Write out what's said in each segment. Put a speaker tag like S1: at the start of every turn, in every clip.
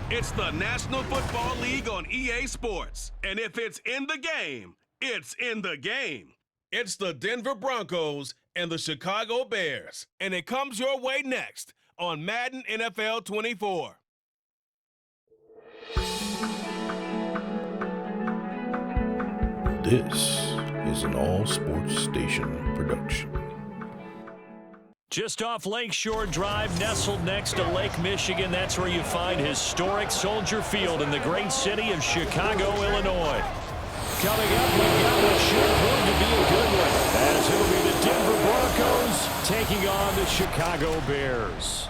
S1: It's the National Football League on EA Sports. And if it's in the game, it's in the game. It's the Denver Broncos and the Chicago Bears. And it comes your way next on Madden NFL 24.
S2: This is an all-sports station production.
S3: Just off Lakeshore Drive, nestled next to Lake Michigan, that's where you find historic Soldier Field in the great city of Chicago, Illinois. Coming up, we've got what should prove to be a good one, as it'll be the Denver Broncos taking on the Chicago Bears.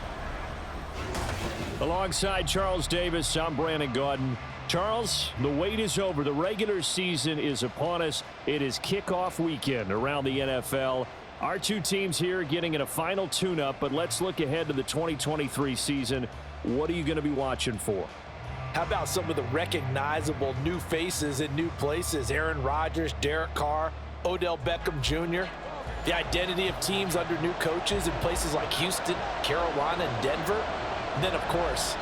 S3: Alongside Charles Davis, I'm Brandon Gaudin. Charles, the wait is over. The regular season is upon us. It is kickoff weekend around the NFL. Our two teams here getting in a final tune-up, but let's look ahead to the 2023 season. What are you going to be watching for?
S4: How about some of the recognizable new faces in new places? Aaron Rodgers, Derek Carr, Odell Beckham Jr. The identity of teams under new coaches in places like Houston, Carolina, and Denver. And then, of course,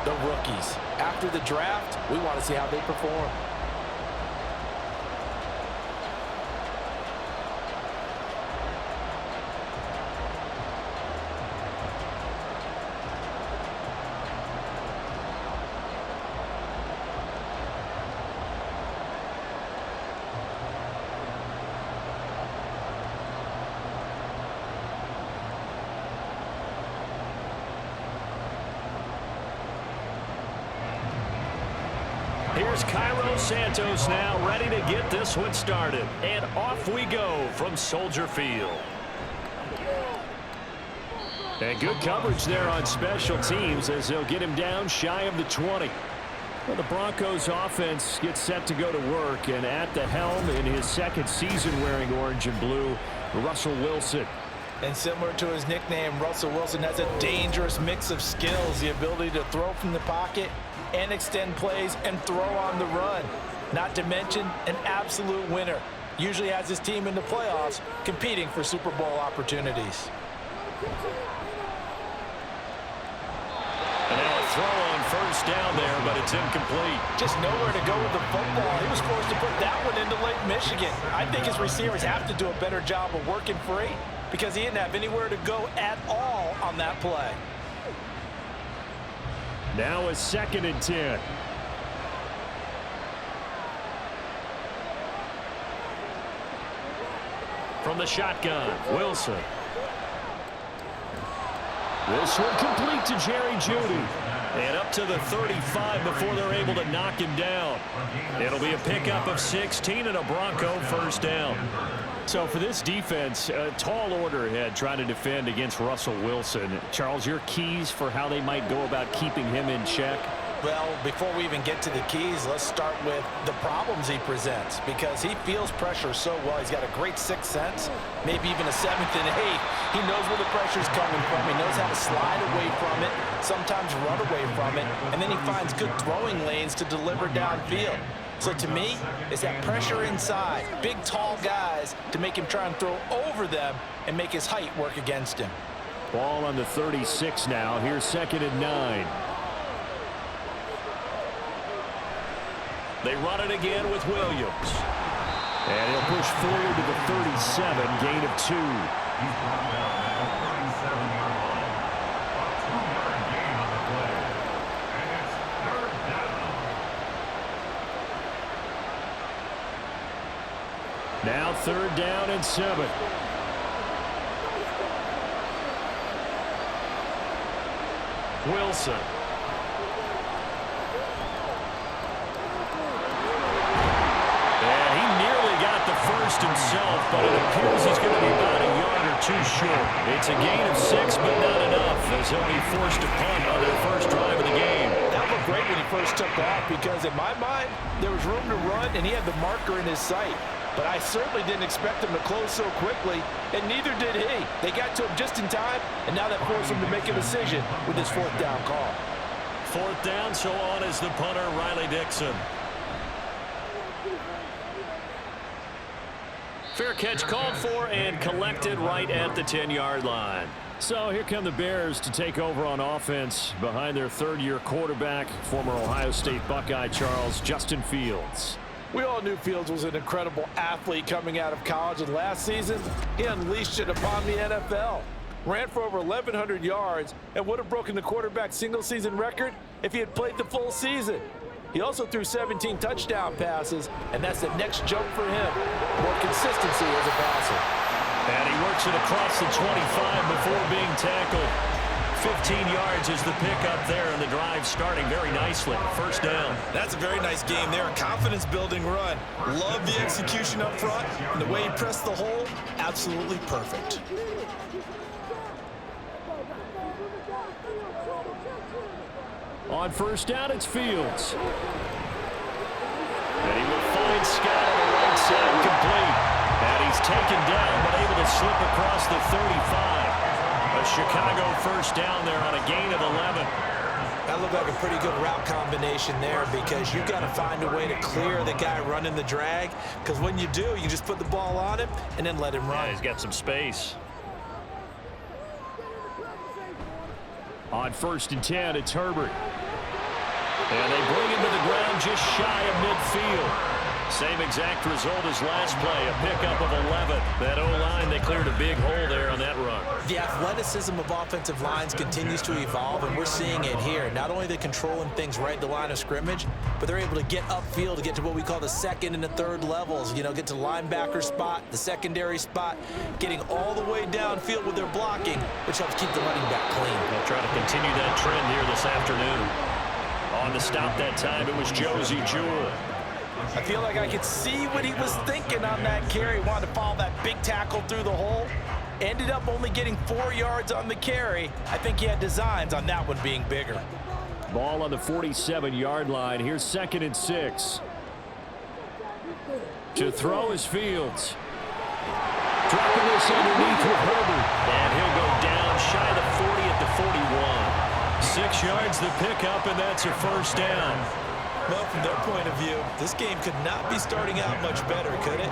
S4: the rookies. After the draft, we want to see how they perform.
S3: Here's Cairo Santos now, ready to get this one started. And off we go from Soldier Field. And good coverage there on special teams as they'll get him down shy of the 20. Well, the Broncos offense gets set to go to work, and at the helm in his second season wearing orange and blue, Russell Wilson.
S4: And similar to his nickname, Russell Wilson has a dangerous mix of skills, the ability to throw from the pocket and extend plays and throw on the run. Not to mention an absolute winner. Usually has his team in the playoffs competing for Super Bowl opportunities.
S3: And now a throw on first down there, but it's incomplete.
S4: Just nowhere to go with the football. He was forced to put that one into Lake Michigan. I think his receivers have to do a better job of working free because he didn't have anywhere to go at all on that play.
S3: Now a 2nd and 10. From the shotgun, Wilson. This one complete to Jerry Jeudy. And up to the 35 before they're able to knock him down. It'll be a pickup of 16 and a Bronco first down. So for this defense, a tall order ahead trying to defend against Russell Wilson. Charles, your keys for how they might go about keeping him in check?
S4: Well, before we even get to the keys, let's start with the problems he presents because he feels pressure so well. He's got a great sixth sense, maybe even a 7th and 8th. He knows where the pressure's coming from. He knows how to slide away from it, sometimes run away from it, and then he finds good throwing lanes to deliver downfield. So to me, it's that pressure inside, big, tall guys to make him try and throw over them and make his height work against him.
S3: Ball on the 36 now. Here's 2nd and 9. They run it again with Williams. And he'll push forward to the 37, gain of 2. Now 3rd down and 7. Wilson. And he nearly got the first himself, but it appears he's going to be about a yard or 2 short. It's a gain of 6, but not enough, as he'll be forced to punt on their first drive of the game.
S4: That looked great when he first took off because in my mind, there was room to run and he had the marker in his sight. But I certainly didn't expect him to close so quickly, and neither did he. They got to him just in time, and now that forced him to make a decision with his 4th down call.
S3: 4th down, so on is the punter, Riley Dixon. Fair catch called for and collected right at the 10-yard line. So here come the Bears to take over on offense behind their third-year quarterback, former Ohio State Buckeye Justin Fields.
S4: We all knew Fields was an incredible athlete coming out of college, and last season, he unleashed it upon the NFL. Ran for over 1,100 yards and would have broken the quarterback single-season record if he had played the full season. He also threw 17 touchdown passes, and that's the next jump for him. More consistency as a passer.
S3: And he works it across the 25 before being tackled. 15 yards is the pickup there, and the drive starting very nicely. First down.
S5: That's a very nice game there. A confidence-building run. Love the execution up front, and the way he pressed the hole, absolutely perfect.
S3: On first down, it's Fields. And he will find Scott on the right side, complete. And he's taken down, but able to slip across the 35. A Chicago first down there on a gain of 11.
S4: That looked like a pretty good route combination there, because you've got to find a way to clear the guy running the drag, because when you do, you just put the ball on him and then let him run.
S3: Yeah, he's got some space. On 1st and 10, it's Herbert. And they bring him to the ground just shy of midfield. Same exact result as last play, a pickup of 11. That O-line, they cleared a big hole there on that run.
S4: The athleticism of offensive lines continues to evolve, and we're seeing it here. Not only are they controlling things right at the line of scrimmage, but they're able to get upfield to get to what we call the second and the third levels. You know, get to the linebacker spot, the secondary spot, getting all the way downfield with their blocking, which helps keep the running back clean.
S3: They'll try to continue that trend here this afternoon. On the stop that time, it was Josie Jewell.
S4: I feel like I could see what he was thinking on that carry. Wanted to follow that big tackle through the hole. Ended up only getting 4 yards on the carry. I think he had designs on that one being bigger.
S3: Ball on the 47-yard line. Here's 2nd and 6. To throw is Fields. Dropping this underneath with Herbert. And he'll go down shy of the 40 at the 41. 6 yards the pickup, and that's a first down.
S5: Well, from their point of view, this game could not be starting out much better, could it?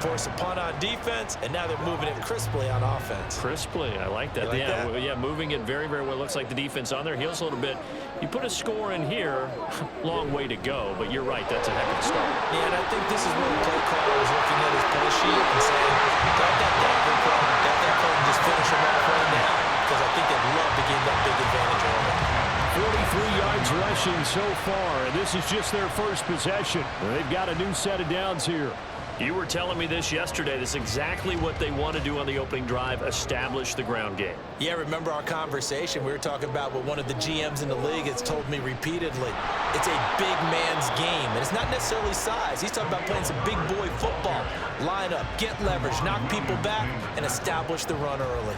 S5: Force a punt on defense, and now they're moving it crisply on offense.
S3: Crisply, I like that.
S5: You like that?
S3: Yeah, moving it very, very well. Looks like the defense on their heels a little bit. You put a score in here, long way to go, but you're right, that's a heck of a start.
S5: Yeah, and I think this is where the play caller is looking at his play sheet and saying, got that play, and just finish him off right now, because I think they'd love to gain that big advantage early.
S3: 43 yards rushing so far, and this is just their first possession. They've got a new set of downs here. You were telling me this yesterday. This is exactly what they want to do on the opening drive, establish the ground game.
S4: Yeah, remember our conversation? We were talking about what one of the GMs in the league has told me repeatedly. It's a big man's game, and it's not necessarily size. He's talking about playing some big boy football. Line up, get leverage, knock people back, and establish the run early.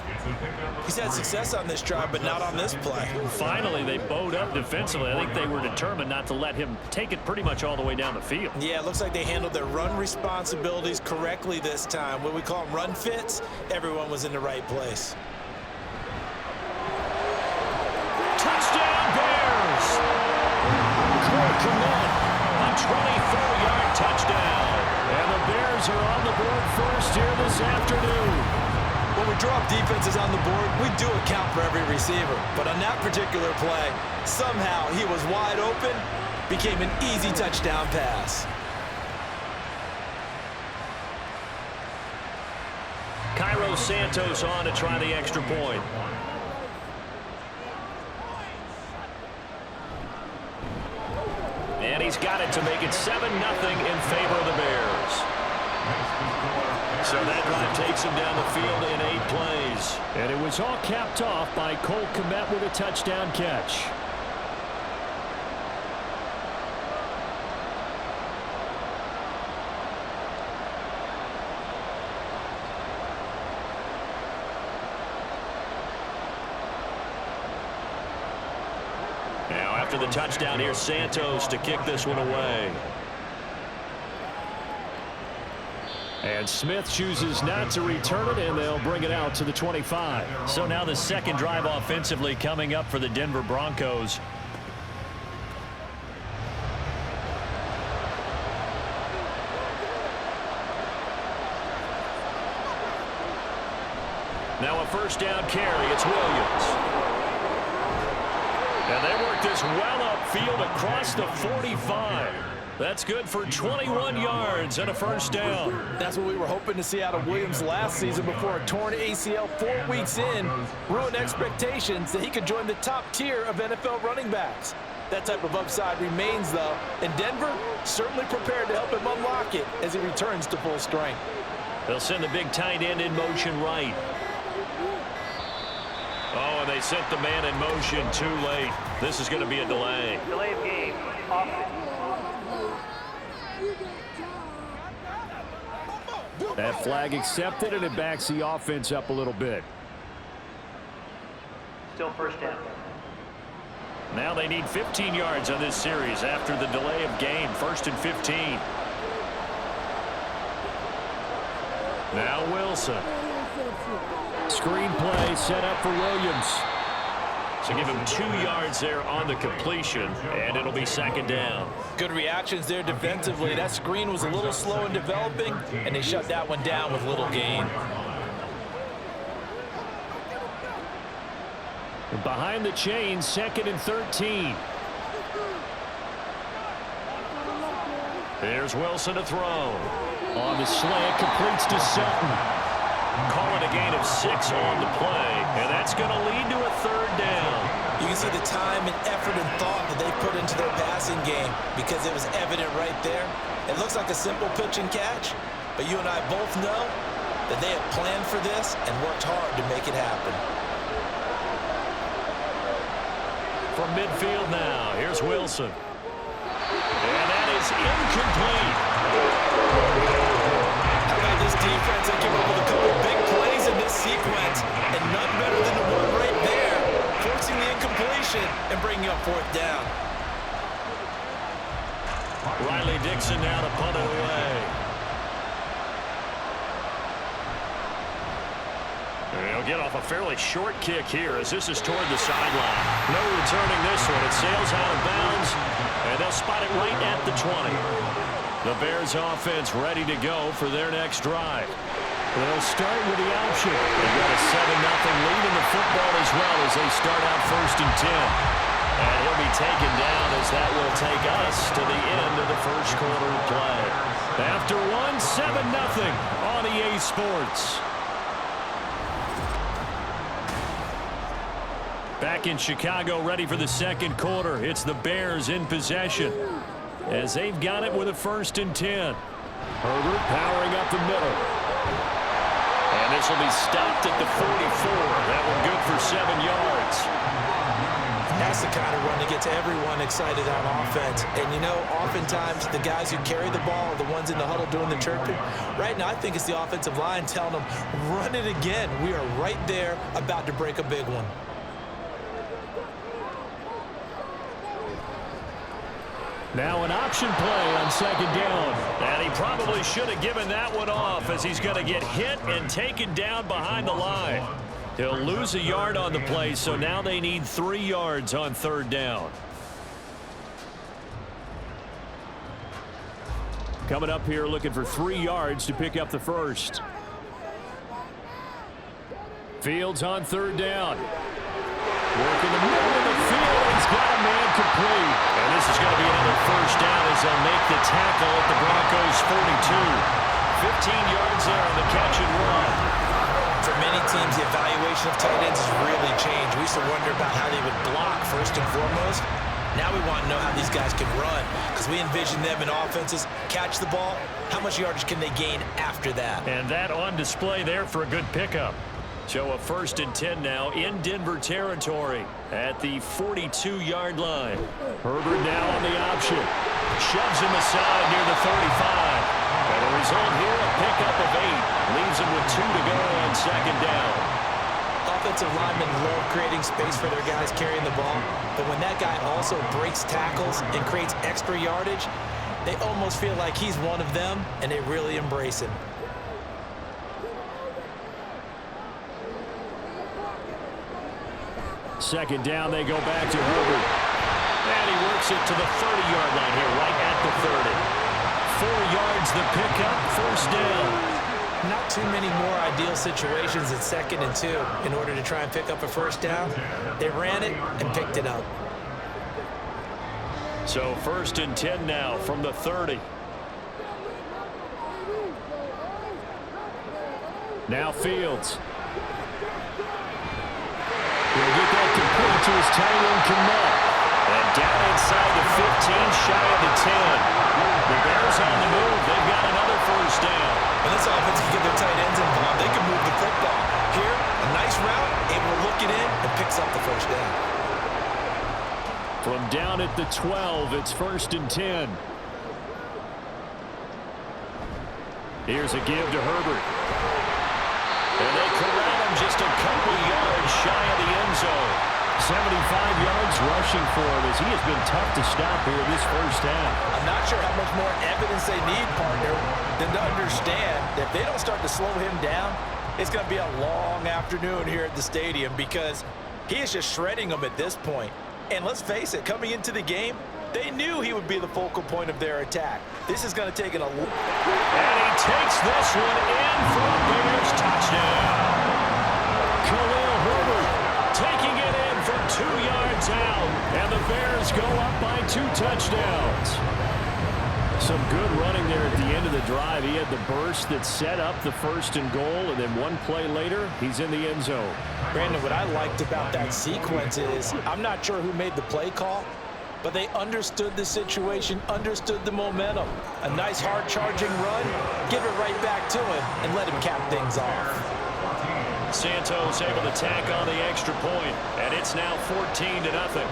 S5: He's had success on this drive, but not on this play.
S3: Finally, they bowed up defensively. I think they were determined not to let him take it pretty much all the way down the field.
S5: Yeah, it looks like they handled their run responsibilities correctly this time. What we call them run fits, everyone was in the right place.
S3: Touchdown, Bears! Cole Kmet, a 24-yard touchdown. And the Bears are on the board first here this afternoon.
S5: When we drop defenses on the board, we do account for every receiver. But on that particular play, somehow he was wide open, became an easy touchdown pass.
S3: Cairo Santos on to try the extra point. And he's got it to make it 7-0 in favor of the Bears. So that drive takes him down the field in 8 plays. And it was all capped off by Cole Kmet with a touchdown catch. Now after the touchdown, here's Santos to kick this one away. And Smith chooses not to return it, and they'll bring it out to the 25. So now the second drive offensively coming up for the Denver Broncos. Now a first down carry. It's Williams. And they work this well upfield across the 45. That's good for 21 yards and a first down.
S5: That's what we were hoping to see out of Williams last season before a torn ACL 4 weeks in ruined expectations that he could join the top tier of NFL running backs. That type of upside remains, though, and Denver certainly prepared to help him unlock it as he returns to full strength.
S3: They'll send the big tight end in motion right. Oh, and they sent the man in motion too late. This is going to be a delay.
S6: Delay of game. Offense.
S7: That flag accepted, and it backs the offense up a little bit.
S6: Still first down.
S3: Now they need 15 yards on this series after the delay of game. 1st and 15. Now Wilson.
S7: Screen play set up for Williams.
S3: So give him 2 yards there on the completion, and it'll be 2nd down.
S5: Good reactions there defensively. That screen was a little slow in developing, and they shut that one down with little gain.
S7: Behind the chains, 2nd and 13.
S3: There's Wilson to throw.
S7: On the slant, completes to Sutton.
S3: Call it a gain of 6 on the play, and that's going to lead to a 3rd down.
S4: You can see the time and effort and thought that they put into their passing game because it was evident right there. It looks like a simple pitch and catch, but you and I both know that they have planned for this and worked hard to make it happen.
S3: From midfield now, here's Wilson. And that is incomplete.
S4: How about this defense? They came up with a couple big plays in this sequence, and none better than the one right there, forcing the incompletion and bringing up 4th down.
S3: Riley Dixon now to punt it away. He'll get off a fairly short kick here as this is toward the sideline. No returning this one. It sails out of bounds, and they'll spot it right at the 20. The Bears offense ready to go for their next drive.
S7: They'll start with the option.
S3: They've got a 7-0 lead in the football as well as they start out 1st and 10. And he'll be taken down as that will take us to the end of the 1st quarter of play. After 7-0 on EA Sports. Back in Chicago, ready for the 2nd quarter. It's the Bears in possession as they've got it with a 1st and 10.
S7: Herbert powering up the middle.
S3: And this will be stopped at the 44. That one good for 7 yards.
S4: That's the kind of run that gets everyone excited on offense. And, you know, oftentimes the guys who carry the ball are the ones in the huddle doing the chirping. Right now, I think it's the offensive line telling them, run it again. We are right there about to break a big one.
S7: Now an option play on 2nd down.
S3: And he probably should have given that one off as he's going to get hit and taken down behind the line. He'll lose a yard on the play, so now they need 3 yards on 3rd down.
S7: Coming up here looking for 3 yards to pick up the 1st. Fields on 3rd down. Working the middle of the field. He's got a man complete.
S3: And this is going to be another 1st down as they'll make the tackle at the Broncos 42. 15 yards there on the catch and run.
S4: For many teams, the evaluation of tight ends has really changed. We used to wonder about how they would block first and foremost. Now we want to know how these guys can run because we envision them in offenses catch the ball. How much yardage can they gain after that?
S3: And that on display there for a good pickup. So a 1st and 10 now in Denver territory at the 42-yard line.
S7: Herbert now on the option.
S3: Shoves him aside near the 35. And the result here, a pickup of 8. Leaves him with 2 to go on 2nd down.
S4: Offensive linemen love creating space for their guys carrying the ball. But when that guy also breaks tackles and creates extra yardage, they almost feel like he's one of them, and they really embrace him.
S7: Second down, they go back to Herbert.
S3: And he works it to the 30-yard line here, right at the 30. 4 yards the pickup, 1st down.
S5: Not too many more ideal situations at 2nd and 2 in order to try and pick up a first down. They ran it and picked it up.
S3: So 1st and 10 now from the 30. Now Fields. He'll get that complete to his tight end, Kmet. And down inside the 15, shy of the 10. The Bears on the move. They've got another first down.
S5: And this offense can get their tight ends involved. They can move the football. Here, a nice route, able to look it in, and picks up the first down.
S3: From down at the 12, it's 1st and 10. Here's a give to Herbert. And they corral him just a couple yards shy of the end zone. 75 yards rushing for him as he has been tough to stop here this first half.
S5: I'm not sure how much more evidence they need, partner, than to understand that if they don't start to slow him down, it's going to be a long afternoon here at the stadium because he is just shredding them at this point. And let's face it, coming into the game, they knew he would be the focal point of their attack. This is going to take it a little.
S3: And he takes this one in for a Bears touchdown. Khalil Herbert taking it in from 2 yards out. And the Bears go up by 2 touchdowns. Some good running there at the end of the drive. He had the burst that set up the 1st and goal, and then one play later, he's in the end zone.
S5: Brandon, what I liked about that sequence is I'm not sure who made the play call, but they understood the situation, understood the momentum. A nice hard-charging run, give it right back to him, and let him cap things off.
S3: Santos able to tack on the extra point, and it's now 14-0.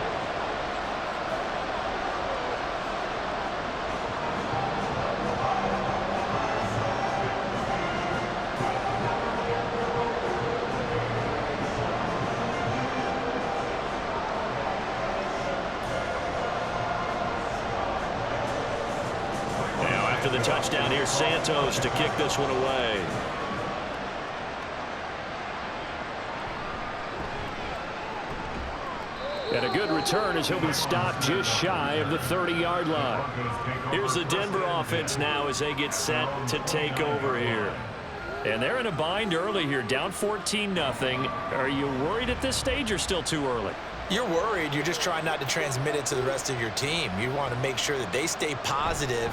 S3: Now after the touchdown, here's Santos to kick this one away. And a good return as he'll be stopped just shy of the 30-yard line. Here's the Denver offense now as they get set to take over here. And they're in a bind early here, down 14-0. Are you worried at this stage or still too early?
S5: You're worried. You're just trying not to transmit it to the rest of your team. You want to make sure that they stay positive.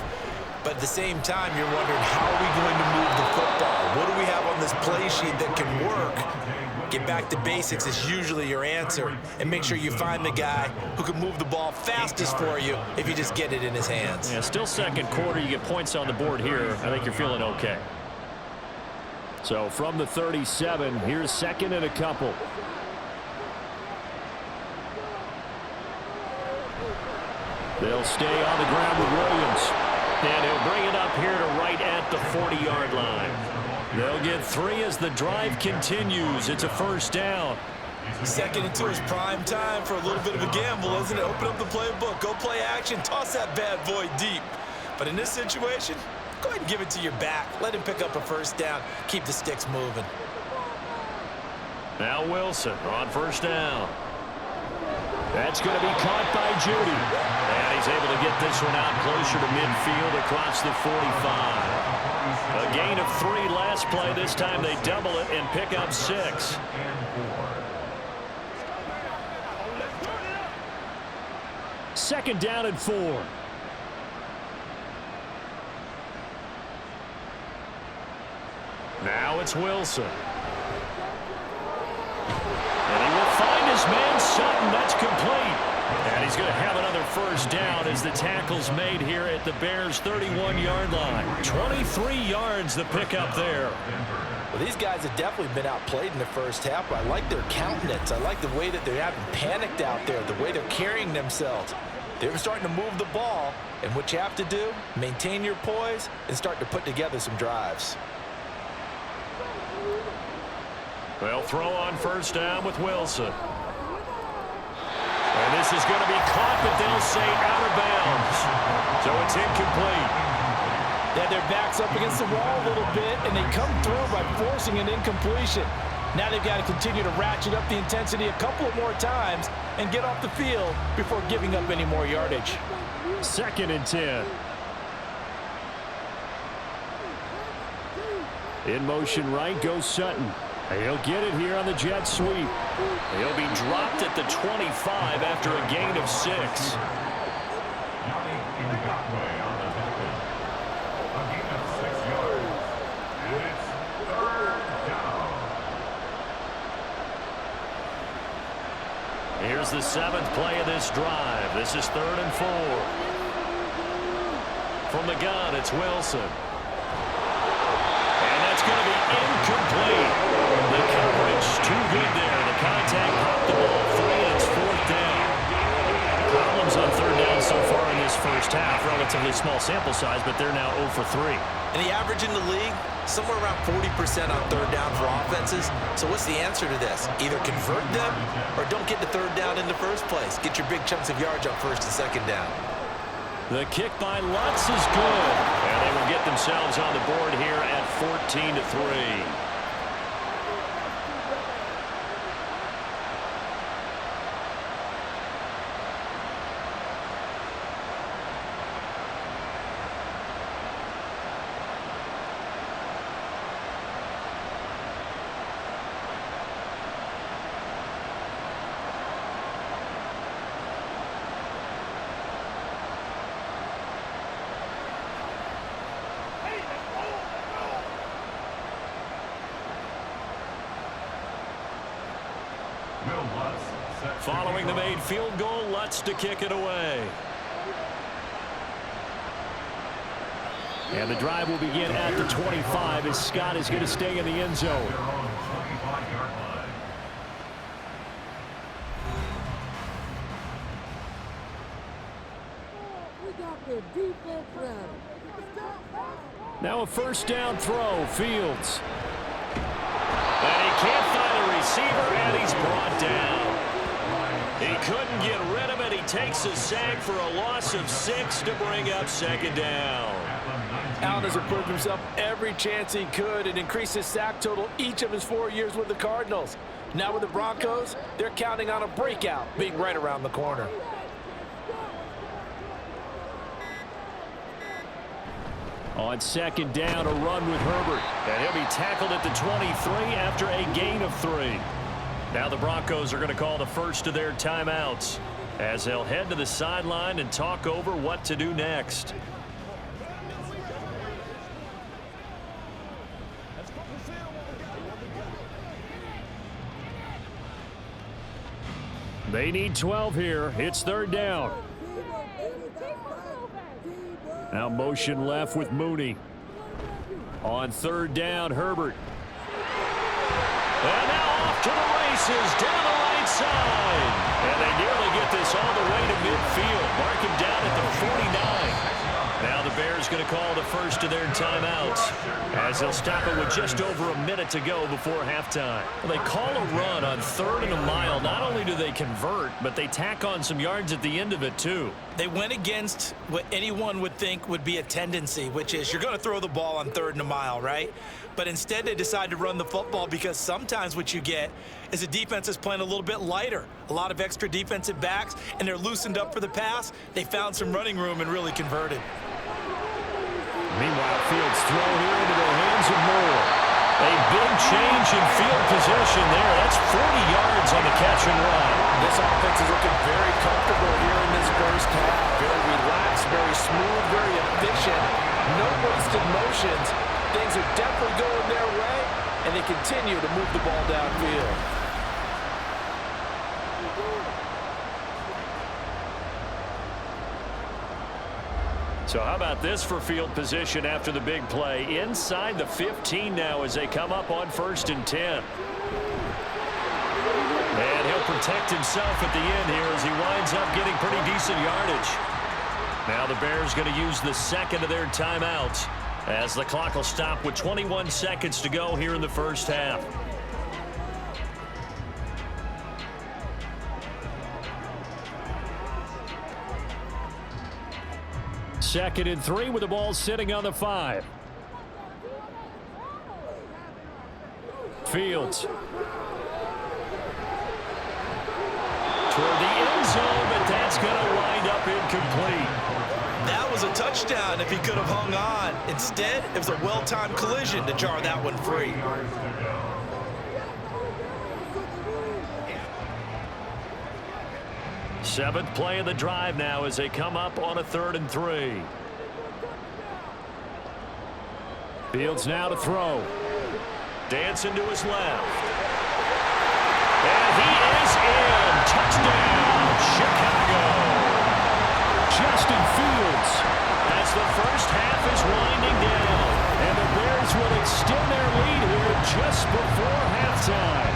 S5: But at the same time, you're wondering, how are we going to move the football? What do we have on this play sheet that can work? Get back to basics is usually your answer. And make sure you find the guy who can move the ball fastest for you if you just get it in his hands.
S3: Yeah, still second quarter. You get points on the board here. I think you're feeling okay. So from the 37, here's 2nd and a couple. They'll stay on the ground with Williams. And he'll bring it up here to right at the 40-yard line. They'll get 3 as the drive continues. It's a first down.
S5: 2nd and 2 is prime time for a little bit of a gamble, isn't it? Open up the playbook, go play action, toss that bad boy deep. But in this situation, go ahead and give it to your back. Let him pick up a first down. Keep the sticks moving.
S3: Now Wilson on first down. That's going to be caught by Judy. And he's able to get this one out closer to midfield across the 45. A gain of 3 last play. This time they double it and pick up 6. Second down and 4. Now it's Wilson. And he will find his man Sutton. That's complete. And he's going to have another first down as the tackle's made here at the Bears' 31-yard line. 23 yards the pickup there.
S5: Well, these guys have definitely been outplayed in the first half, but I like their countenance. I like the way that they haven't panicked out there, the way they're carrying themselves. They're starting to move the ball, and what you have to do, maintain your poise and start to put together some drives.
S3: They'll throw on first down with Wilson. And this is going to be caught, but they'll say out of bounds. So it's incomplete.
S5: They had their backs up against the wall a little bit, and they come through by forcing an incompletion. Now they've got to continue to ratchet up the intensity a couple of more times and get off the field before giving up any more yardage.
S3: 2nd and 10.
S7: In motion right goes Sutton. He'll get it here on the jet sweep. He'll be dropped at the 25 after a gain of 6. Here's the 7th play of this drive. This is 3rd and 4. From the gun, it's Wilson. And that's going to be incomplete. The coverage too good there. The contact popped the ball free, and it's 4th down. Problems on 3rd down so far in this first half. Relatively small sample size, but they're now 0 for 3.
S4: And the average in the league, somewhere around 40% on 3rd down for offenses. So what's the answer to this? Either convert them or don't get to 3rd down in the first place. Get your big chunks of yards on 1st and 2nd down.
S7: The kick by Lutz is good. And they will get themselves on the board here at 14 to 3. Following the made field goal, Lutz to kick it away. And the drive will begin at the 25 as Scott is going to stay in the end zone. Now a 1st down throw, Fields. And he can't find a receiver, and he's brought down. He couldn't get rid of it. He takes a sack for a loss of 6 to bring up 2nd down.
S5: Allen has improved himself every chance he could and increased his sack total each of his 4 years with the Cardinals. Now with the Broncos, they're counting on a breakout being right around the corner.
S7: On 2nd down, a run with Herbert. And he'll be tackled at the 23 after a gain of 3. Now the Broncos are going to call the first of their timeouts as they'll head to the sideline and talk over what to do next. They need 12 here. It's 3rd down. Now motion left with Mooney. On 3rd down, Herbert. And now off to the races down the right side. And they nearly get this all the way to midfield. Mark him down at the 49. Now the Bears going to call the first of their timeouts as they'll stop it with just over a minute to go before halftime. Well, they call a run on 3rd and a mile. Not only do they convert, but they tack on some yards at the end of it too.
S4: They went against what anyone would think would be a tendency, which is you're going to throw the ball on 3rd and a mile, right? But instead they decide to run the football because sometimes what you get is a defense is playing a little bit lighter. A lot of extra defensive backs, and they're loosened up for the pass. They found some running room and really converted.
S7: Meanwhile, Fields throw here into the hands of Moore. A big change in field position there. That's 40 yards on the catch and run.
S5: This offense is looking very comfortable here in this first half. Very relaxed, very smooth, very efficient. No wasted motions. Things are definitely going their way, and they continue to move the ball downfield.
S7: So how about this for field position after the big play? Inside the 15 now as they come up on 1st and 10. And he'll protect himself at the end here as he winds up getting pretty decent yardage. Now the Bears going to use the 2nd of their timeouts as the clock will stop with 21 seconds to go here in the first half. Second and 3 with the ball sitting on the 5. Fields. Toward the end zone, but that's going to wind up incomplete.
S5: That was a touchdown if he could have hung on. Instead, it was a well-timed collision to jar that one free.
S3: Seventh play of the drive now as they come up on a 3rd and 3. Fields now to throw. Dancing to his left. And he is in. Touchdown, Chicago. Justin Fields as the first half is winding down. And the Bears will extend their lead here just before halftime.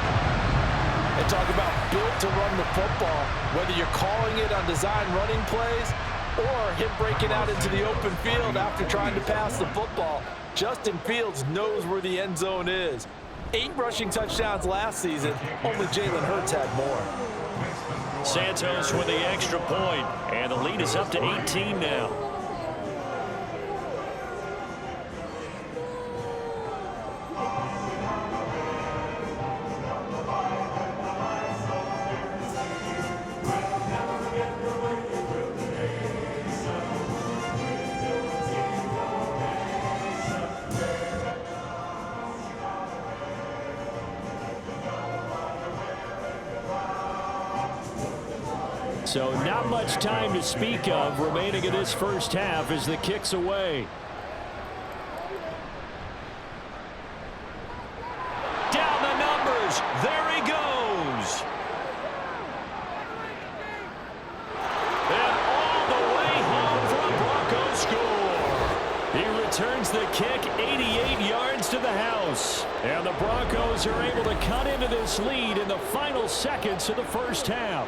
S5: And talk about built to run the football. Whether you're calling it on design running plays or him breaking out into the open field after trying to pass the football, Justin Fields knows where the end zone is. 8 rushing touchdowns last season. Only Jalen Hurts had more.
S3: Santos with the extra point, and the lead is up to 18 now. So not much time to speak of remaining in this first half as the kick's away. Down the numbers. There he goes. And all the way home for a Broncos score. He returns the kick 88 yards to the house. And the Broncos are able to cut into this lead in the final seconds of the first half.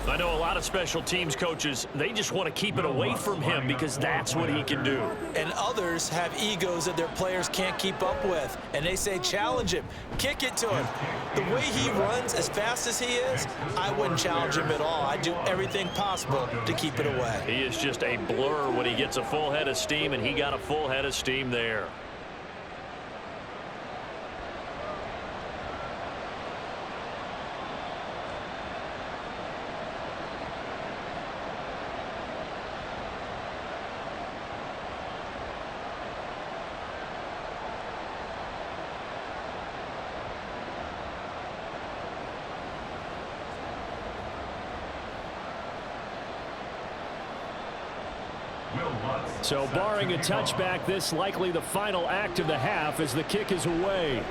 S3: I know a lot of special teams coaches, they just want to keep it away from him because that's what he can do.
S5: And others have egos that their players can't keep up with. And they say, challenge him, kick it to him. The way he runs as fast as he is, I wouldn't challenge him at all. I'd do everything possible to keep it away.
S3: He is just a blur when he gets a full head of steam, and he got a full head of steam there. So barring a touchback, this likely the final act of the half as the kick is away.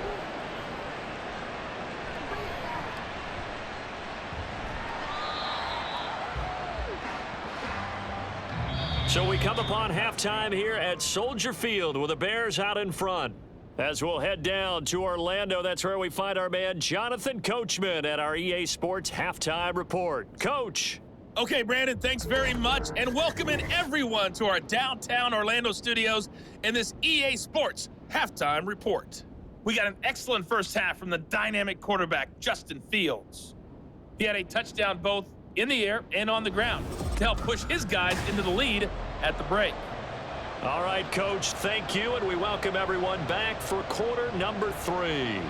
S3: So we come upon halftime here at Soldier Field with the Bears out in front. As we'll head down to Orlando, that's where we find our man Jonathan Coachman at our EA Sports Halftime Report. Coach.
S8: Okay, Brandon, thanks very much, and welcoming everyone to our downtown Orlando studios in this EA Sports Halftime Report. We got an excellent first half from the dynamic quarterback, Justin Fields. He had a touchdown both in the air and on the ground to help push his guys into the lead at the break.
S3: All right, Coach, thank you, and we welcome everyone back for quarter number 3.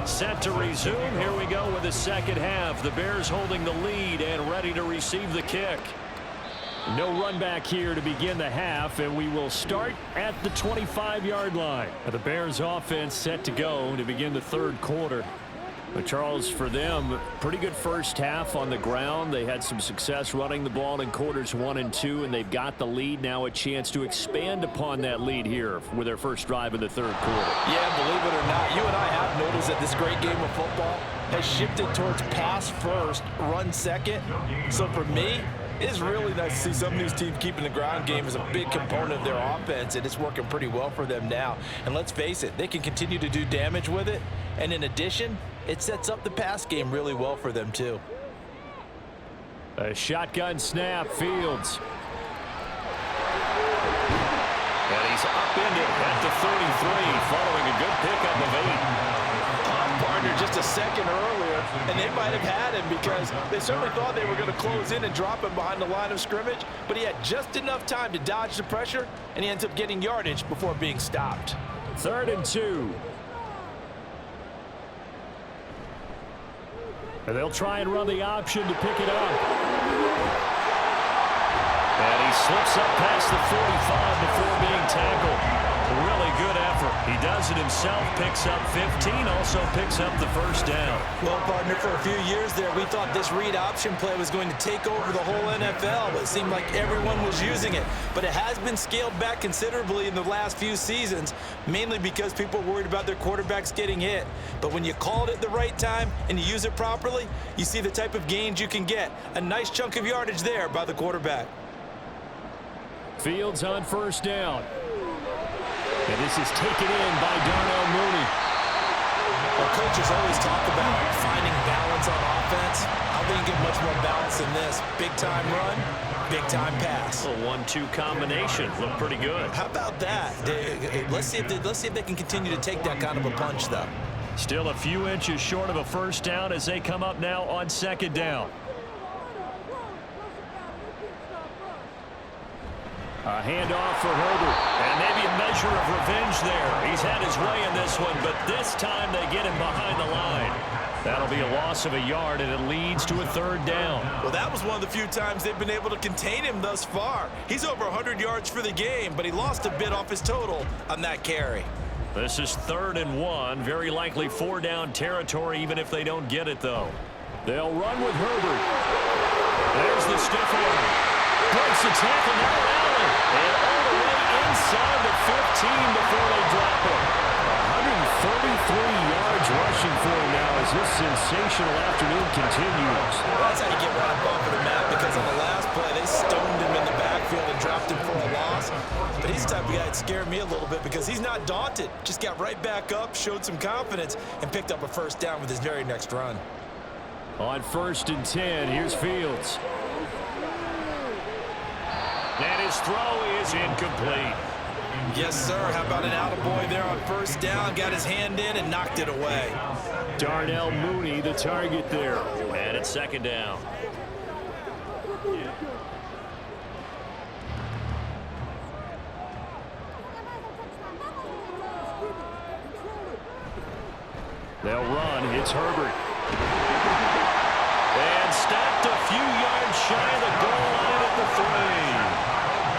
S3: Set to resume. Here we go with the second half. The Bears holding the lead and ready to receive the kick. No run back here to begin the half, and we will start at the 25-yard line. The Bears offense set to go to begin the third quarter. But Charles, for them, pretty good first half on the ground. They had some success running the ball in quarters 1 and 2, and they've got the lead. Now a chance to expand upon that lead here with their first drive in the third quarter.
S5: Yeah, believe it or not, you and I have noticed that this great game of football has shifted towards pass first, run second. So for me, It is really nice to see some of these teams keeping the ground game as a big component of their offense, and it's working pretty well for them now. And let's face it, they can continue to do damage with it, and in addition, it sets up the pass game really well for them too.
S3: A shotgun snap, Fields. And he's upended at the 33, following a good pickup of 8.
S5: Partner just a second earlier, and they might have had him because they certainly thought they were going to close in and drop him behind the line of scrimmage, but he had just enough time to dodge the pressure, and he ends up getting yardage before being stopped.
S3: 3rd and 2. And they'll try and run the option to pick it up. And he slips up past the 45 before being tackled. Really good effort. He does it himself, picks up 15, also picks up the first down.
S5: Well, partner, for a few years there, we thought this read option play was going to take over the whole NFL. It seemed like everyone was using it. But it has been scaled back considerably in the last few seasons, mainly because people are worried about their quarterbacks getting hit. But when you call it at the right time and you use it properly, you see the type of gains you can get. A nice chunk of yardage there by the quarterback.
S3: Fields on 1st down. And this is taken in by Darnell Mooney.
S5: Well, coaches always talk about finding balance on offense. I think you get much more balance than this. Big-time run, big-time pass.
S3: A 1-2 combination. Looked pretty good.
S5: How about that? Let's see if they can continue to take that kind of a punch, though.
S3: Still a few inches short of a first down as they come up now on 2nd down. A handoff for Herbert. And maybe a measure of revenge there. He's had his way in this one, but this time they get him behind the line. That'll be a loss of a yard, and it leads to a 3rd down.
S5: Well, that was one of the few times they've been able to contain him thus far. He's over 100 yards for the game, but he lost a bit off his total on that carry.
S3: This is 3rd and 1. Very likely 4-down territory, even if they don't get it, though. They'll run with Herbert. There's the stiff one. Breaks the tackle now. And all the way inside the 15 before they drop him. 133 yards rushing for him now as this sensational afternoon continues.
S5: That's how you get right up off of the map, because on the last play, they stoned him in the backfield and dropped him for a loss. But he's the type of guy that scared me a little bit because he's not daunted. Just got right back up, showed some confidence, and picked up a 1st down with his very next run.
S3: On 1st and 10, here's Fields. And his throw is incomplete.
S5: Yes, sir. How about an attaboy there on 1st down? Got his hand in and knocked it away.
S3: Darnell Mooney, the target there. And it's 2nd down. They'll run. It's Herbert. And stacked a few yards shy of the goal line at the 3.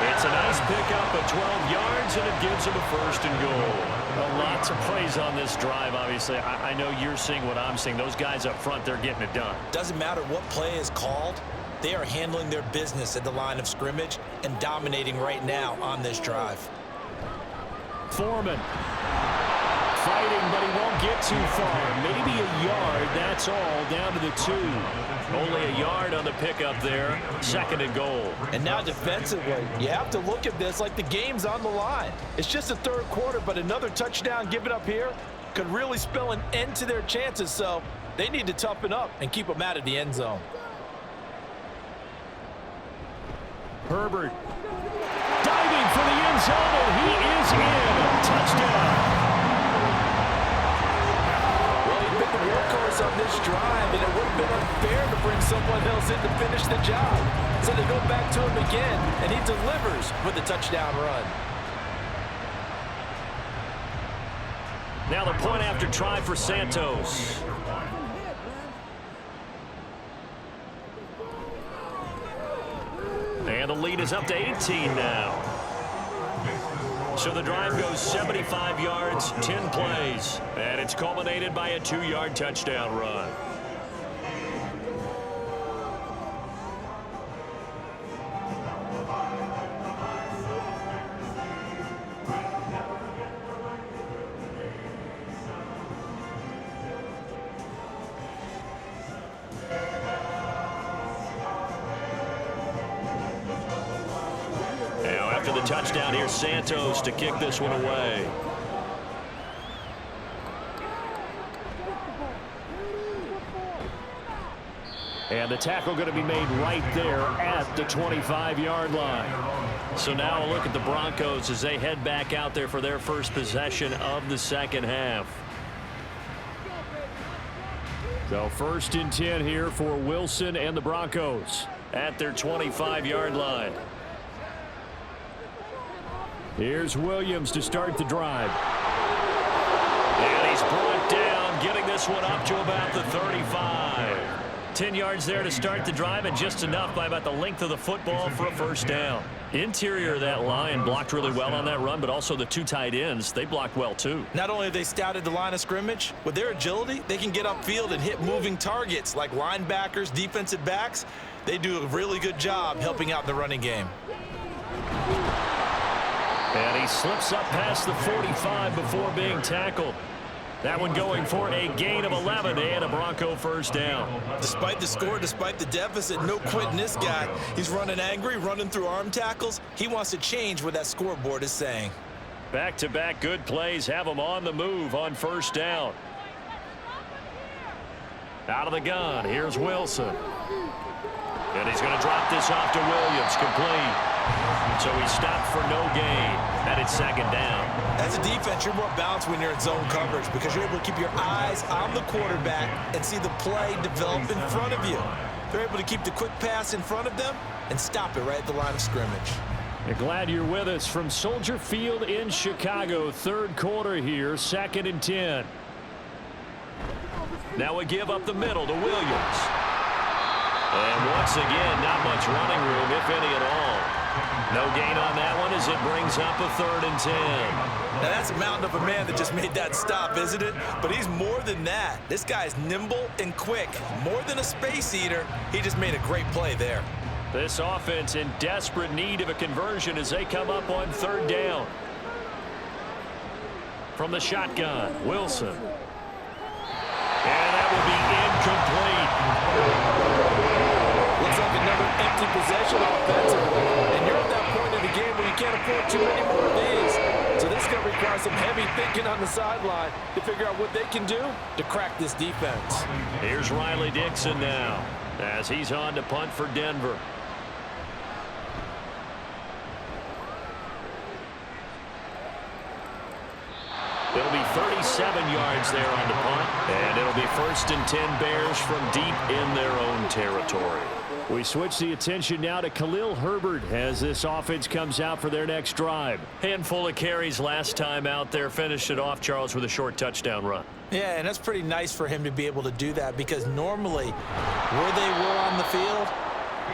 S3: It's a nice pickup of 12 yards, and it gives him a 1st and goal. Lots of praise on this drive, obviously. I know you're seeing what I'm seeing. Those guys up front, they're getting it done.
S5: Doesn't matter what play is called. They are handling their business at the line of scrimmage and dominating right now on this drive.
S3: Foreman. Fighting, but he won't get too far. Maybe a yard, that's all, down to the 2. Only a yard on the pickup there. 2nd and goal.
S5: And now defensively, you have to look at this like the game's on the line. It's just the 3rd quarter, but another touchdown given up here could really spell an end to their chances, so they need to toughen up and keep them out of the end zone.
S3: Herbert. Diving for the end zone, and he is in. Touchdown.
S5: Workhorse on this drive, and it would have been unfair to bring someone else in to finish the job. So they go back to him again, and he delivers with a touchdown run.
S3: Now the point after try for Santos. And the lead is up to 18 now. So the drive goes 75 yards, 10 plays, and it's culminated by a 2-yard touchdown run. touchdown. Here's Santos to kick this one away. And the tackle going to be made right there at the 25-yard line. So now a look at the Broncos as they head back out there for their first possession of the second half. So 1st and 10 here for Wilson and the Broncos at their 25-yard line. Here's Williams to start the drive. And he's brought down, getting this one up to about the 35. 10 yards there to start the drive, and just enough by about the length of the football for a first down. Interior of that line blocked really well on that run, but also the 2 tight ends, they blocked well too.
S5: Not only have they scouted the line of scrimmage, with their agility, they can get upfield and hit moving targets like linebackers, defensive backs. They do a really good job helping out the running game.
S3: And he slips up past the 45 before being tackled. That one going for a gain of 11 and a Bronco first down.
S5: Despite the score, despite the deficit, no quitting this guy. He's running angry, running through arm tackles. He wants to change what that scoreboard is saying.
S3: Back-to-back good plays have him on the move on first down. Out of the gun, here's Wilson. And he's going to drop this off to Williams, complete. So he stopped for no gain. And it's second down.
S5: As a defense, you're more balanced when you're in zone coverage because you're able to keep your eyes on the quarterback and see the play develop in front of you. They're able to keep the quick pass in front of them and stop it right at the line of scrimmage.
S3: We're glad you're with us from Soldier Field in Chicago. 3rd quarter here, 2nd and 10. Now we give up the middle to Williams. And once again, not much running room, if any at all. No gain on that one as it brings up a 3rd and 10.
S5: Now that's a mountain of a man that just made that stop, isn't it? But he's more than that. This guy's nimble and quick. More than a space eater, he just made a great play there.
S3: This offense in desperate need of a conversion as they come up on 3rd down. From the shotgun, Wilson. And that will be incomplete.
S5: Looks like another empty possession offensively. And you're at that point in the game where you can't afford too many more of these. So this is going to require some heavy thinking on the sideline to figure out what they can do to crack this defense.
S3: Here's Riley Dixon now as he's on to punt for Denver. It'll be 37 yards there on the punt, and it'll be 1st and 10 Bears from deep in their own territory. We switch the attention now to Khalil Herbert as this offense comes out for their next drive. Handful of carries last time out there. Finished it off, Charles, with a short touchdown run.
S5: Yeah, and that's pretty nice for him to be able to do that because normally where they were on the field,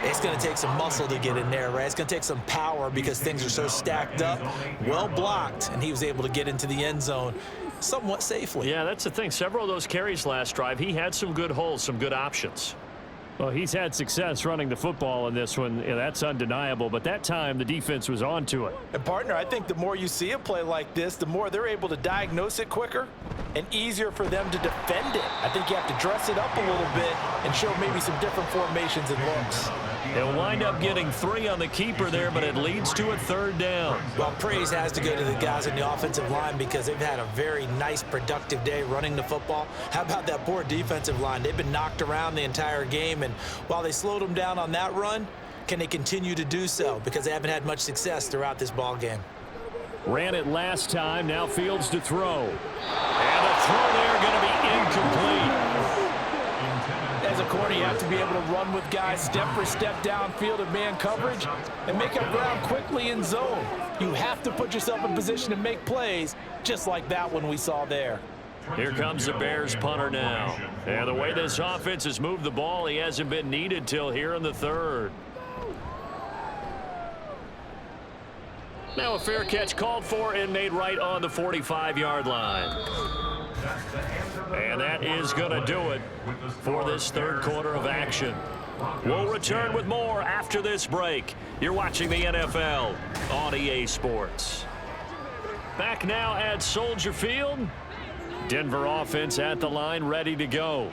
S5: it's going to take some muscle to get in there, right? It's going to take some power because things are so stacked up, well blocked, and he was able to get into the end zone somewhat safely.
S3: Yeah, that's the thing. Several of those carries last drive, he had some good holes, some good options. Well, he's had success running the football in this one. Yeah, that's undeniable. But that time, the defense was on to it.
S5: And, partner, I think the more you see a play like this, the more they're able to diagnose it quicker and easier for them to defend it. I think you have to dress it up a little bit and show maybe some different formations and looks.
S3: He'll wind up getting 3 on the keeper there, but it leads to a 3rd down.
S5: Well, praise has to go to the guys in the offensive line because they've had a very nice, productive day running the football. How about that poor defensive line? They've been knocked around the entire game, and while they slowed them down on that run, can they continue to do so? Because they haven't had much success throughout this ball game.
S3: Ran it last time, now Fields to throw. And the throw there going to be incomplete.
S5: As a corner, you have to be able to run with guys step for step downfield in man coverage and make up ground quickly in zone. You have to put yourself in position to make plays just like that one we saw there.
S3: Here comes the Bears punter now. And the way this offense has moved the ball, he hasn't been needed till here in the 3rd. Now a fair catch called for and made right on the 45-yard line. And that is going to do it for this 3rd quarter of action. We'll return with more after this break. You're watching the NFL on EA Sports. Back now at Soldier Field. Denver offense at the line, ready to go.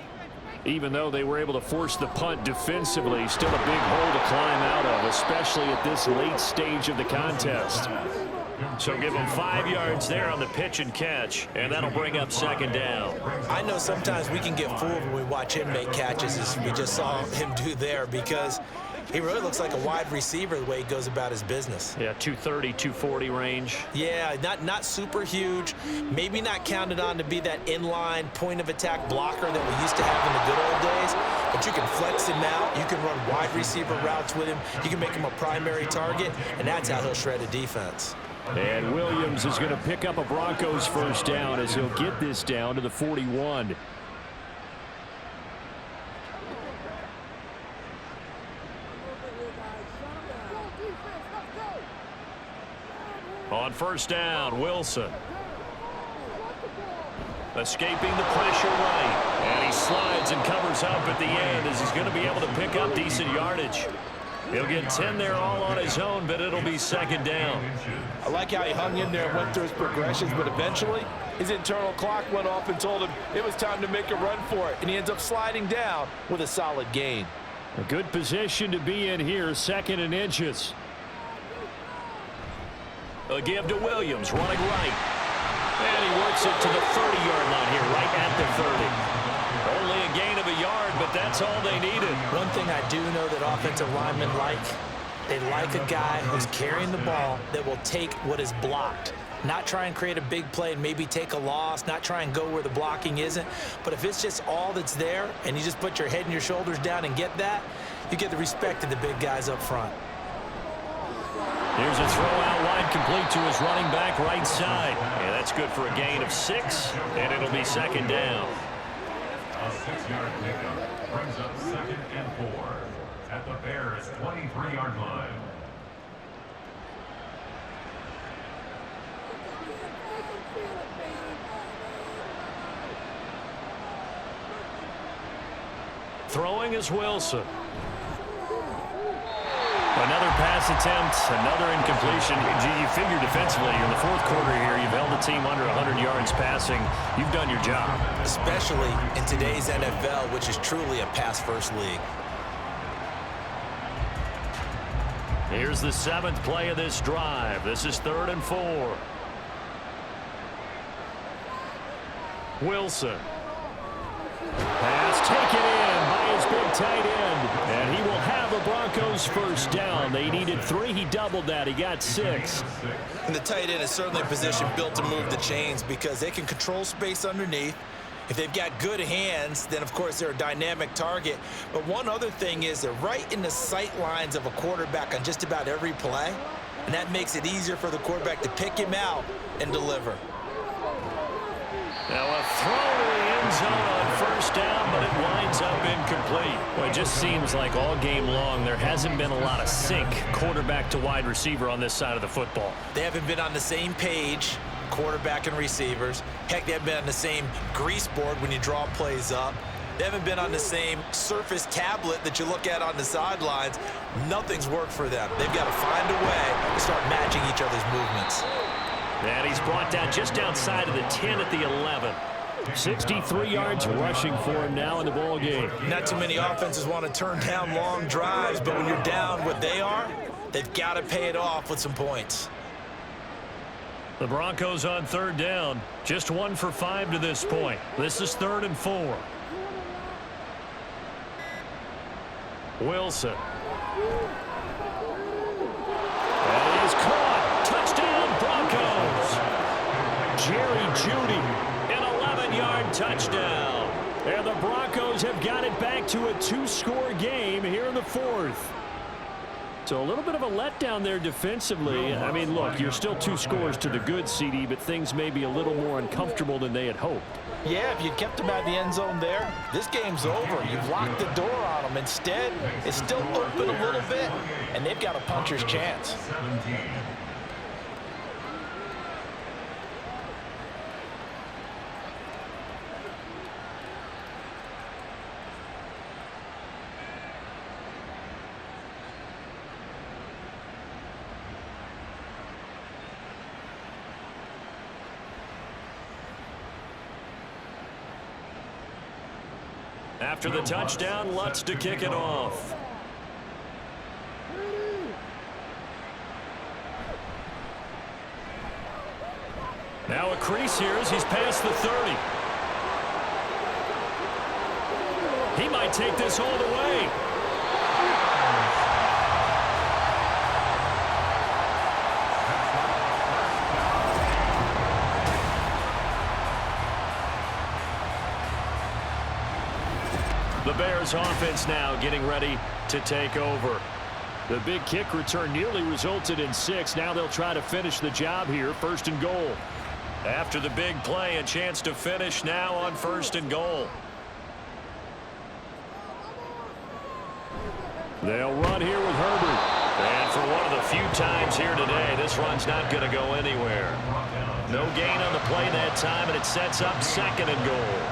S3: Even though they were able to force the punt defensively, still a big hole to climb out of, especially at this late stage of the contest. So give them 5 yards there on the pitch and catch, and that'll bring up second down.
S4: I know sometimes we can get fooled when we watch him make catches, as we just saw him do there, because he really looks like a wide receiver the way he goes about his business.
S3: Yeah, 230, 240 range.
S4: Yeah, not super huge. Maybe not counted on to be that inline point-of-attack blocker that we used to have in the good old days, but you can flex him out. You can run wide receiver routes with him. You can make him a primary target, and that's how he'll shred a defense.
S3: And Williams is going to pick up a Broncos first down as he'll get this down to the 41. On first down, Wilson. Escaping the pressure right. And he slides and covers up at the end as he's going to be able to pick up decent yardage. He'll get 10 there all on his own, but it'll be second down.
S5: I like how he hung in there and went through his progressions, but eventually his internal clock went off and told him it was time to make a run for it, and he ends up sliding down with a solid gain.
S3: A good position to be in here, 2nd and inches. A give to Williams, running right. And he works it to the 30-yard line here, right at the 30. Only a gain of a yard, but that's all they needed.
S4: One thing I do know that offensive linemen like, they like a guy who's carrying the ball that will take what is blocked. Not try and create a big play and maybe take a loss, not try and go where the blocking isn't. But if it's just all that's there and you just put your head and your shoulders down and get that, you get the respect of the big guys up front.
S3: Here's a throw out wide, complete to his running back right side. And that's good for a gain of 6, and it'll be second down.
S9: A 6-yard pickup brings up 2nd and 4 at the Bears' 23-yard line.
S3: Throwing is Wilson. Another pass attempt, another incompletion. Gee, you figure defensively in the 4th quarter here, you've held the team under 100 yards passing. You've done your job.
S4: Especially in today's NFL, which is truly a pass-first league.
S3: Here's the 7th play of this drive. This is 3rd and 4. Wilson. Pass taken in by his big tight end. And he will have a Broncos first down. They needed 3. He doubled that. He got 6.
S4: And the tight end is certainly a position built to move the chains because they can control space underneath. If they've got good hands, then, of course, they're a dynamic target. But one other thing is they're right in the sight lines of a quarterback on just about every play. And that makes it easier for the quarterback to pick him out and deliver.
S3: Now a throw to the end zone on first down, but it winds up incomplete. Well, it just seems like all game long there hasn't been a lot of sync quarterback to wide receiver on this side of the football.
S4: They haven't been on the same page, quarterback and receivers. Heck, they haven't been on the same grease board when you draw plays up. They haven't been on the same Surface tablet that you look at on the sidelines. Nothing's worked for them. They've got to find a way to start matching each other's movements.
S3: And he's brought down just outside of the 10 at the 11. 63 yards rushing for him now in the ball game.
S4: Not too many offenses want to turn down long drives, but when you're down what they are, they've got to pay it off with some points.
S3: The Broncos on 3rd down, just 1 for 5 to this point. This is 3rd and 4. Wilson. That is caught. Touchdown, Broncos. Jerry Jeudy, an 11-yard touchdown. And the Broncos have got it back to a 2-score game here in the 4th. So a little bit of a letdown there defensively. I mean, look, you're still 2 scores to the good, CD, but things may be a little more uncomfortable than they had hoped.
S5: Yeah, if you kept him out of the end zone there, this game's over. You've locked the door on him. Instead, it's still open a little bit, and they've got a puncher's chance.
S9: 17.
S3: After the touchdown, Lutz to kick it off. Now a crease here as he's past the 30. He might take this all the way. The Bears offense now getting ready to take over. The big kick return nearly resulted in 6. Now they'll try to finish the job here, 1st and goal. After the big play, a chance to finish now on 1st and goal. They'll run here with Herbert. And for one of the few times here today, this run's not going to go anywhere. No gain on the play that time, and it sets up 2nd and goal.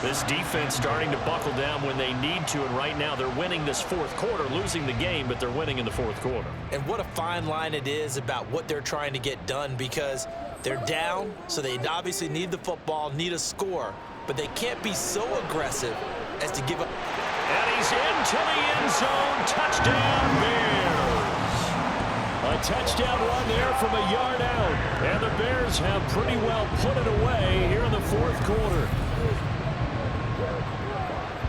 S3: This defense starting to buckle down when they need to, and right now they're winning this 4th quarter, losing the game, but they're winning in the 4th quarter.
S5: And what a fine line it is about what they're trying to get done, because they're down, so they obviously need the football, need a score, but they can't be so aggressive as to give up.
S3: And he's into the end zone. Touchdown, Bears. A touchdown run there from a yard out. And the Bears have pretty well put it away here in the 4th quarter.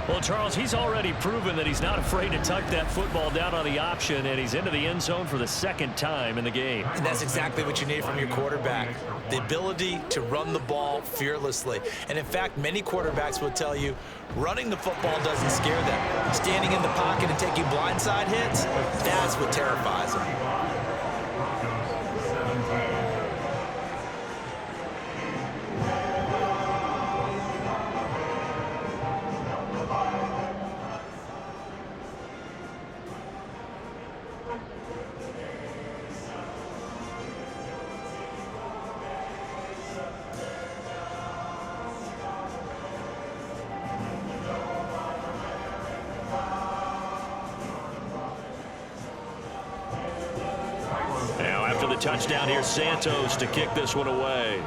S3: Well, Charles, he's already proven that he's not afraid to tuck that football down on the option, and he's into the end zone for the 2nd time in the game.
S5: And that's exactly what you need from your quarterback, the ability to run the ball fearlessly. And, in fact, many quarterbacks will tell you running the football doesn't scare them. Standing in the pocket and taking blindside hits, that's what terrifies them.
S3: Touchdown here, Santos to kick this one away.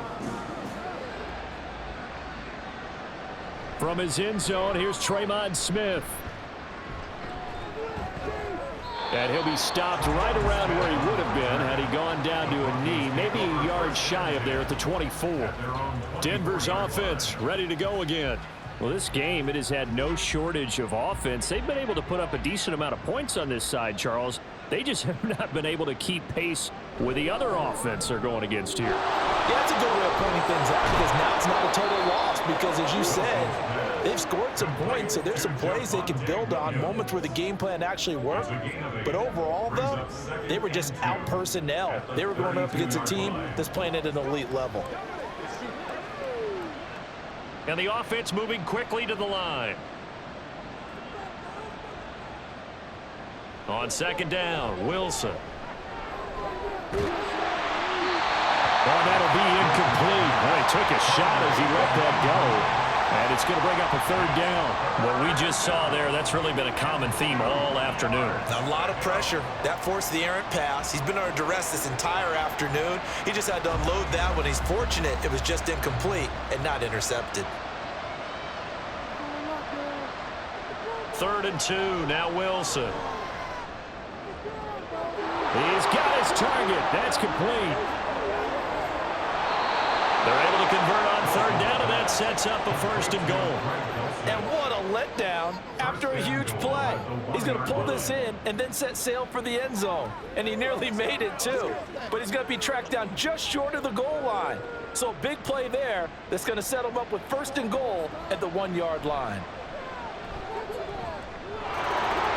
S3: From his end zone, here's Tremont Smith. And he'll be stopped right around where he would have been had he gone down to a knee, maybe a yard shy of there at the 24. Denver's offense ready to go again. Well, this game, it has had no shortage of offense. They've been able to put up a decent amount of points on this side, Charles. They just have not been able to keep pace with the other offense they're going against here.
S5: Yeah, that's a good way of pointing things out, because now it's not a total loss, because, as you said, they've scored some points, so there's some plays they can build on, moments where the game plan actually worked. But overall, though, they were just out personnel. They were going up against a team that's playing at an elite level.
S3: And the offense moving quickly to the line. On 2nd down, Wilson. Oh, that'll be incomplete. Well, he took a shot as he let that go. And it's going to bring up a 3rd down. What we just saw there, that's really been a common theme all afternoon.
S5: A lot of pressure. That forced the errant pass. He's been under duress this entire afternoon. He just had to unload that one. He's fortunate it was just incomplete and not intercepted.
S3: 3rd and 2, now Wilson. He's got his target. That's complete. They're able to convert on 3rd down, and that sets up a 1st and goal.
S5: And what a letdown after a huge play. He's going to pull this in and then set sail for the end zone. And he nearly made it, too. But he's going to be tracked down just short of the goal line. So a big play there that's going to set him up with 1st and goal at the 1-yard line.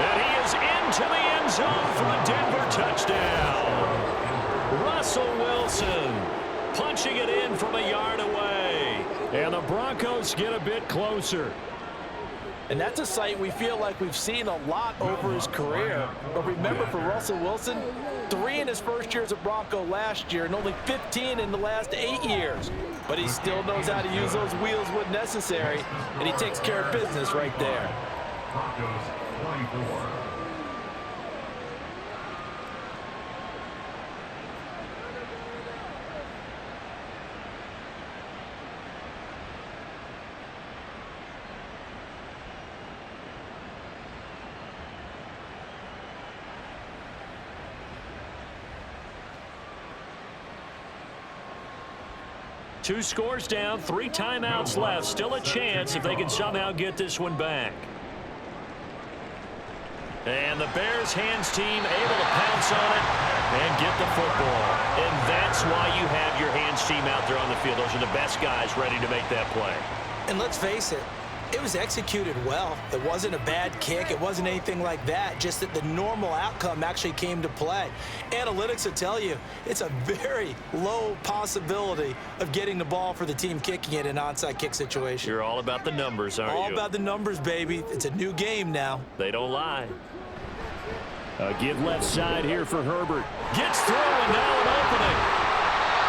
S3: And he is into the end zone for a Denver touchdown. Russell Wilson punching it in from a yard away. And the Broncos get a bit closer.
S5: And that's a sight we feel like we've seen a lot over his career. But remember, for Russell Wilson, 3 in his first year as a Bronco last year and only 15 in the last 8 years. But he still knows how to use those wheels when necessary, and he takes care of business right there.
S9: Broncos 24.
S3: 2 scores down, 3 timeouts left. Still a chance if they can somehow get this one back. And the Bears hands team able to pounce on it and get the football. And that's why you have your hands team out there on the field. Those are the best guys ready to make that play.
S5: And let's face it, it was executed well. It wasn't a bad kick. It wasn't anything like that. Just that the normal outcome actually came to play. Analytics will tell you it's a very low possibility of getting the ball for the team kicking it in an onside kick situation.
S3: You're all about the numbers, aren't you?
S5: All about the numbers, baby. It's a new game now.
S3: They don't lie. A give left side here for Herbert. Gets through, and now an opening.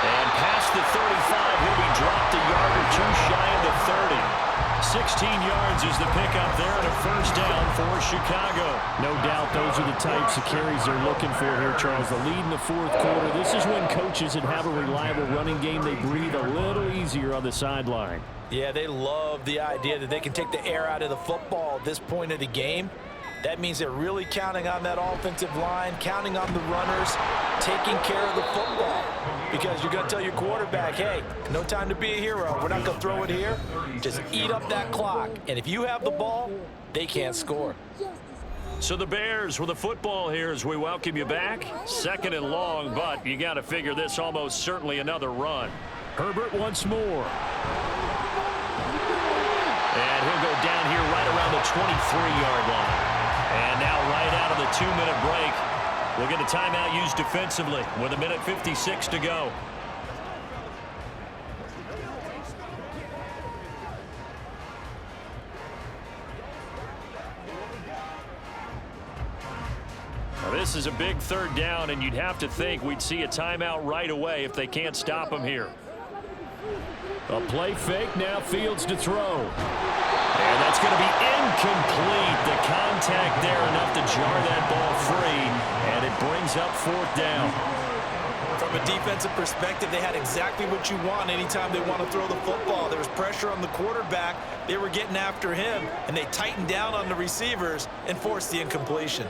S3: And past the 35, he'll be dropped a yard or 2 shy of the 30. 16 yards is the pickup there and a first down for Chicago.
S7: No doubt those are the types of carries they're looking for here, Charles. The lead in the 4th quarter. This is when coaches that have a reliable running game, they breathe a little easier on the sideline.
S4: Yeah, they love the idea that they can take the air out of the football at this point of the game. That means they're really counting on that offensive line, counting on the runners, taking care of the football. Because you're going to tell your quarterback, hey, no time to be a hero. We're not going to throw it here. Just eat up that clock. And if you have the ball, they can't score.
S3: So the Bears with the football here as we welcome you back. 2nd and long, but you got to figure this almost certainly another run.
S7: Herbert once more.
S3: And he'll go down here right around the 23-yard line. And now right out of the 2-minute break, we'll get a timeout used defensively with 1:56 to go. Now this is a big 3rd down, and you'd have to think we'd see a timeout right away if they can't stop him here.
S7: A play fake, now Fields to throw.
S3: And that's going to be incomplete. The contact there enough to jar that ball free, and it brings up 4th down.
S5: From a defensive perspective, they had exactly what you want anytime they want to throw the football. There was pressure on the quarterback. They were getting after him, and they tightened down on the receivers and forced the incompletion.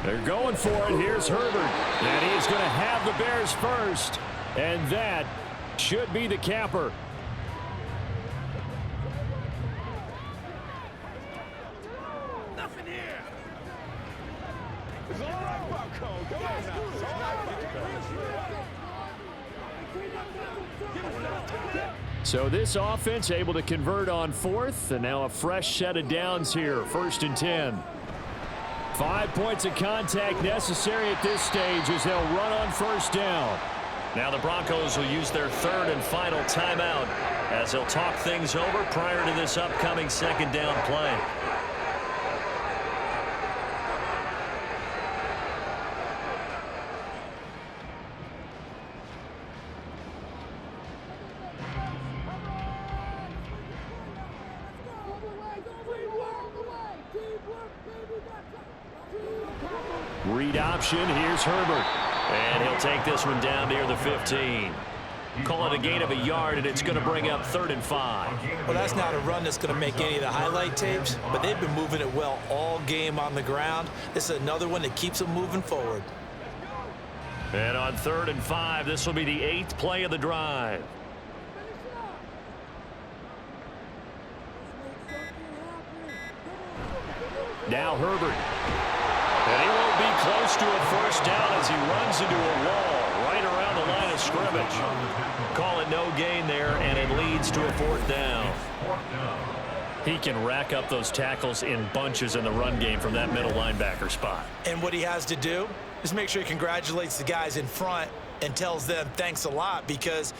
S7: They're going for it. Here's Herbert. And he is going to have the Bears first. And that should be the capper.
S1: Nothing here. It's all right, Bucko. Go ahead now. It's all right.
S7: So this offense able to convert on 4th. And now a fresh set of downs here. 1st and 10. 5 points of contact necessary at this stage as they'll run on 1st down.
S3: Now the Broncos will use their 3rd and final timeout as they'll talk things over prior to this upcoming 2nd down play. Read option. Here's Herbert. And he'll take this one down near the 15. Call it a gain of a yard, and it's going to bring up 3rd and 5.
S5: Well, that's not a run that's going to make any of the highlight tapes, but they've been moving it well all game on the ground. This is another one that keeps them moving forward.
S3: And on 3rd and 5, this will be the 8th play of the drive. Now Herbert. And he won't be close to a 1st down as he runs into a wall right around the line of scrimmage. Call it no gain there, and it leads to a 4th down. He can rack up those tackles in bunches in the run game from that middle linebacker spot.
S5: And what he has to do is make sure he congratulates the guys in front and tells them thanks a lot, because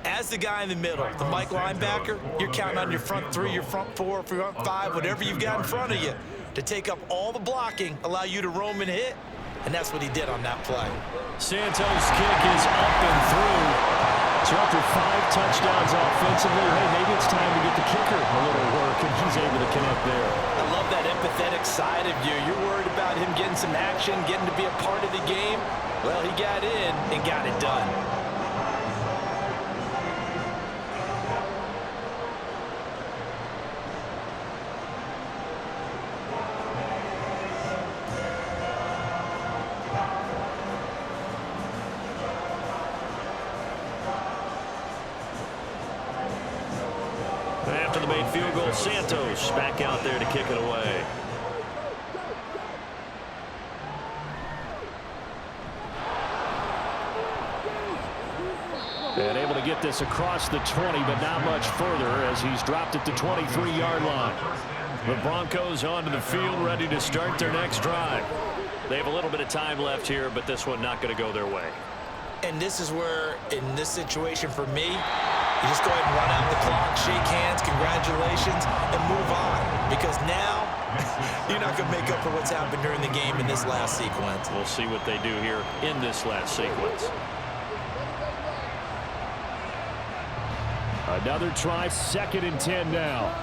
S5: as the guy in the middle, the Mike linebacker, you're counting on your front 3, your front 4, front 5, whatever you've got in front of you to take up all the blocking, allow you to roam and hit, and that's what he did on that play.
S3: Santos' kick is up and through.
S7: So after 5 touchdowns offensively, hey, maybe it's time to get the kicker a little work, and he's able to connect there.
S5: I love that empathetic side of you. You're worried about him getting some action, getting to be a part of the game. Well, he got in and got it done.
S3: for the made field goal. Santos back out there to kick it away. And able to get this across the 20, but not much further as he's dropped at the 23-yard line. The Broncos onto the field, ready to start their next drive. They have a little bit of time left here, but this one not going to go their way.
S4: And this is where, in this situation for me, you just go ahead and run out the clock, shake hands, congratulations, and move on. Because now, you're not going to make up for what's happened during the game in this last sequence.
S3: We'll see what they do here in this last sequence.
S7: Another try, 2nd and 10 now.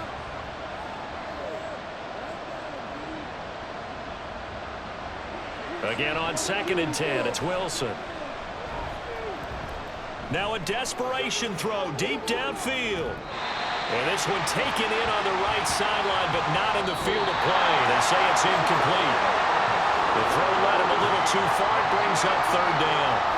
S3: Again on 2nd and 10, it's Wilson. Now a desperation throw deep downfield. And this one taken in on the right sideline, but not in the field of play. They say it's incomplete. The throw led him a little too far. It brings up 3rd down.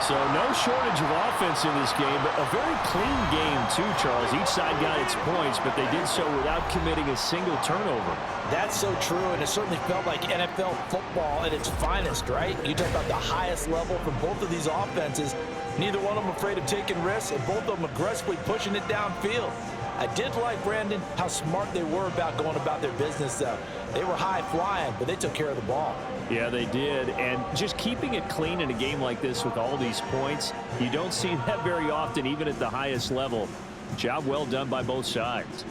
S7: So no shortage of offense in this game, but a very clean game too, Charles. Each side got its points, but they did so without committing a single turnover.
S5: That's so true, and it certainly felt like NFL football at its finest, right? You talk about the highest level from both of these offenses. Neither one of them afraid of taking risks, and both of them aggressively pushing it downfield. I did like, Brandon, how smart they were about going about their business, though. They were high-flying, but they took care of the ball.
S7: Yeah, they did, and just keeping it clean in a game like this with all these points, you don't see that very often, even at the highest level. Job well done by both sides.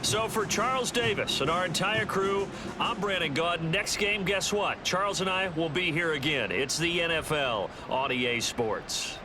S3: So for Charles Davis and our entire crew, I'm Brandon Gaudin. Next game, guess what? Charles and I will be here again. It's the NFL on EA Sports.